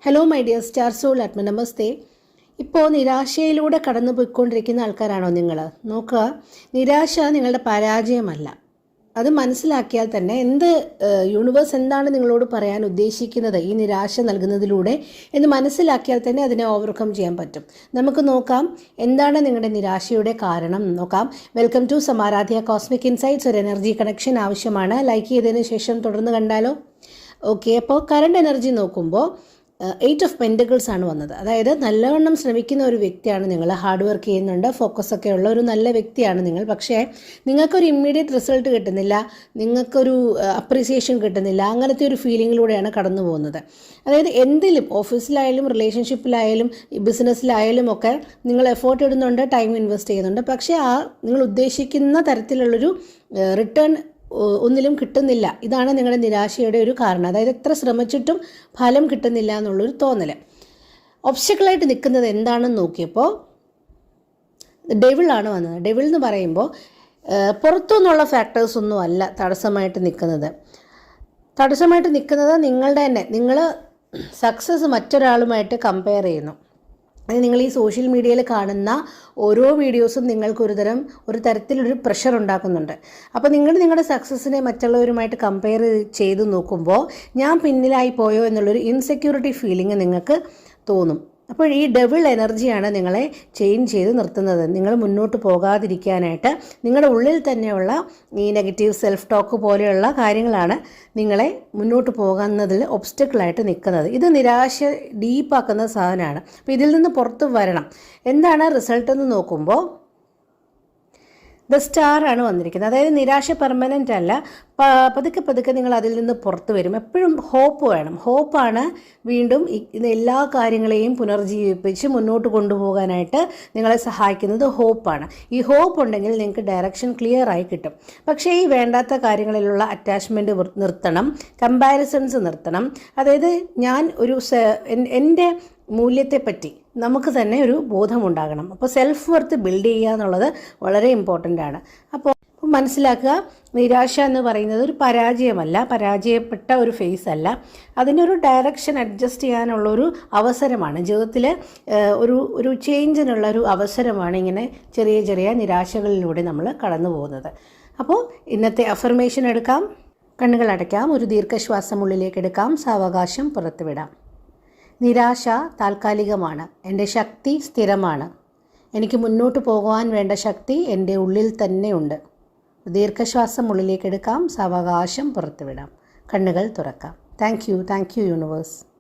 Hello my dear star soul ആത്മ നമസ്തേ. ഇപ്പോൾ നിരാശയിലൂടെ കടന്നു പോയിക്കൊണ്ടിരിക്കുന്ന ആൾക്കാരാണോ നിങ്ങൾ? നോക്കുക, നിരാശ നിങ്ങളുടെ പരാജയമല്ല. അത് മനസ്സിലാക്കിയാൽ തന്നെ യൂണിവേഴ്സ് എന്താണ് നിങ്ങളോട് പറയാൻ ഉദ്ദേശിക്കുന്നത് ഈ നിരാശ നൽകുന്നതിലൂടെ എന്ന് മനസ്സിലാക്കിയാൽ തന്നെ അതിനെ ഓവർകം ചെയ്യാൻ പറ്റും. നമുക്ക് നോക്കാം എന്താണ് നിങ്ങളുടെ നിരാശയുടെ കാരണം നോക്കാം. Welcome to Samaradhya cosmic insights. ഒരു എനർജി കണക്ഷൻ ആവശ്യമാണ്. ലൈക്ക് ചെയ്തതിന് ശേഷം തുടർന്ന് കണ്ടാലോ? ഓക്കെ, അപ്പോൾ കറണ്ട് എനർജി നോക്കുമ്പോൾ 8 ഓഫ് പെൻറ്റക്കിൾസ് ആണ് വന്നത്. അതായത് നല്ലവണ്ണം ശ്രമിക്കുന്ന ഒരു വ്യക്തിയാണ് നിങ്ങൾ. ഹാർഡ് വർക്ക് ചെയ്യുന്നുണ്ട്, ഫോക്കസൊക്കെ ഉള്ള ഒരു നല്ല വ്യക്തിയാണ് നിങ്ങൾ. പക്ഷേ നിങ്ങൾക്കൊരു ഇമ്മീഡിയറ്റ് റിസൾട്ട് കിട്ടുന്നില്ല, നിങ്ങൾക്കൊരു അപ്രീസിയേഷൻ കിട്ടുന്നില്ല. അങ്ങനത്തെ ഒരു ഫീലിങ്ങിലൂടെയാണ് കടന്നു പോകുന്നത്. അതായത് എന്തിലും, ഓഫീസിലായാലും റിലേഷൻഷിപ്പിലായാലും ബിസിനസ്സിലായാലും ഒക്കെ നിങ്ങൾ എഫേർട്ട് ഇടുന്നുണ്ട്, ടൈം ഇൻവെസ്റ്റ് ചെയ്യുന്നുണ്ട്. പക്ഷേ നിങ്ങൾ ഉദ്ദേശിക്കുന്ന തരത്തിലുള്ളൊരു റിട്ടേൺ ഒന്നിലും കിട്ടുന്നില്ല. ഇതാണ് നിങ്ങളുടെ നിരാശയുടെ ഒരു കാരണം. അതായത് എത്ര ശ്രമിച്ചിട്ടും ഫലം കിട്ടുന്നില്ല എന്നുള്ളൊരു തോന്നൽ. ഒബ്സ്റ്റക്കിളായിട്ട് നിൽക്കുന്നത് എന്താണെന്ന് നോക്കിയപ്പോൾ ഡെവിളാണ് വന്നത്. ഡെവിൾ എന്ന് പറയുമ്പോൾ പുറത്തുനിന്നുള്ള ഫാക്ടേഴ്സൊന്നും അല്ല തടസ്സമായിട്ട് നിൽക്കുന്നത്. തടസ്സമായിട്ട് നിൽക്കുന്നത് നിങ്ങളുടെ തന്നെ, നിങ്ങൾ സക്സസ് മറ്റൊരാളുമായിട്ട് കമ്പയർ ചെയ്യുന്നു. അത് നിങ്ങൾ ഈ സോഷ്യൽ മീഡിയയിൽ കാണുന്ന ഓരോ വീഡിയോസും നിങ്ങൾക്ക് ഒരു തരത്തിലൊരു പ്രഷർ ഉണ്ടാക്കുന്നുണ്ട്. അപ്പോൾ നിങ്ങളുടെ സക്സസ്സിനെ മറ്റുള്ളവരുമായിട്ട് കമ്പയർ ചെയ്ത് നോക്കുമ്പോൾ ഞാൻ പിന്നിലായി പോയോ എന്നുള്ളൊരു ഇൻസെക്യൂരിറ്റി ഫീലിംഗ് നിങ്ങൾക്ക് തോന്നും. അപ്പോൾ ഈ ഡബിൾ എനർജിയാണ് നിങ്ങളെ ചേഞ്ച് ചെയ്ത് നിർത്തുന്നത്. നിങ്ങൾ മുന്നോട്ട് പോകാതിരിക്കാനായിട്ട് നിങ്ങളുടെ ഉള്ളിൽ തന്നെയുള്ള ഈ നെഗറ്റീവ് സെൽഫ് ടോക്ക് പോലെയുള്ള കാര്യങ്ങളാണ് നിങ്ങളെ മുന്നോട്ട് പോകുന്നതിൽ ഒബ്സ്റ്റക്കിളായിട്ട് നിൽക്കുന്നത്. ഇത് നിരാശ ഡീപ്പാക്കുന്ന സാധനമാണ്. അപ്പോൾ ഇതിൽ നിന്ന് പുറത്ത് വരണം. എന്താണ് റിസൾട്ട് എന്ന് നോക്കുമ്പോൾ ദ സ്റ്റാർ ആണ് വന്നിരിക്കുന്നത്. അതായത് നിരാശ പെർമനൻ്റ് അല്ല, പതുക്കെ നിങ്ങൾ അതിൽ നിന്ന് പുറത്തു വരും. എപ്പോഴും ഹോപ്പ് വേണം. ഹോപ്പാണ് വീണ്ടും എല്ലാ കാര്യങ്ങളെയും പുനർജീവിപ്പിച്ച് മുന്നോട്ട് കൊണ്ടുപോകാനായിട്ട് നിങ്ങളെ സഹായിക്കുന്നത്. ഹോപ്പാണ്. ഈ ഹോപ്പ് ഉണ്ടെങ്കിൽ നിങ്ങൾക്ക് ഡയറക്ഷൻ ക്ലിയർ ആയി കിട്ടും. പക്ഷേ ഈ വേണ്ടാത്ത കാര്യങ്ങളിലുള്ള അറ്റാച്ച്മെൻറ്റ് നിർത്തണം, കമ്പാരിസൺസ് നിർത്തണം. അതായത് ഞാൻ എൻ്റെ മൂല്യത്തെപ്പറ്റി നമുക്ക് തന്നെ ഒരു ബോധമുണ്ടാകണം. അപ്പോൾ സെൽഫ് വർത്ത് ബിൽഡ് ചെയ്യുക എന്നുള്ളത് വളരെ ഇമ്പോർട്ടൻ്റ് ആണ്. അപ്പോൾ മനസ്സിലാക്കുക, നിരാശ എന്ന് പറയുന്നത് ഒരു പരാജയമല്ല, പരാജയപ്പെട്ട ഒരു ഫേസ് അല്ല. അതിനൊരു ഡയറക്ഷൻ അഡ്ജസ്റ്റ് ചെയ്യാനുള്ളൊരു അവസരമാണ്. ജീവിതത്തിൽ ഒരു ചേഞ്ചിനുള്ളൊരു അവസരമാണ് ഇങ്ങനെ ചെറിയ നിരാശകളിലൂടെ നമ്മൾ കടന്നു പോകുന്നത്. അപ്പോൾ ഇന്നത്തെ അഫർമേഷൻ എടുക്കാം. കണ്ണുകൾ അടയ്ക്കാം. ഒരു ദീർഘശ്വാസം ഉള്ളിലേക്ക് എടുക്കാം. സാവകാശം പുറത്തുവിടാം. നിരാശ താൽക്കാലികമാണ്. എൻ്റെ ശക്തി സ്ഥിരമാണ്. എനിക്ക് മുന്നോട്ട് പോകുവാൻ വേണ്ട ശക്തി എൻ്റെ ഉള്ളിൽ തന്നെയുണ്ട്. ദീർഘശ്വാസം ഉള്ളിലേക്ക് എടുക്കാം. സാവകാശം പുറത്തുവിടാം. കണ്ണുകൾ തുറക്കാം. Thank you universe.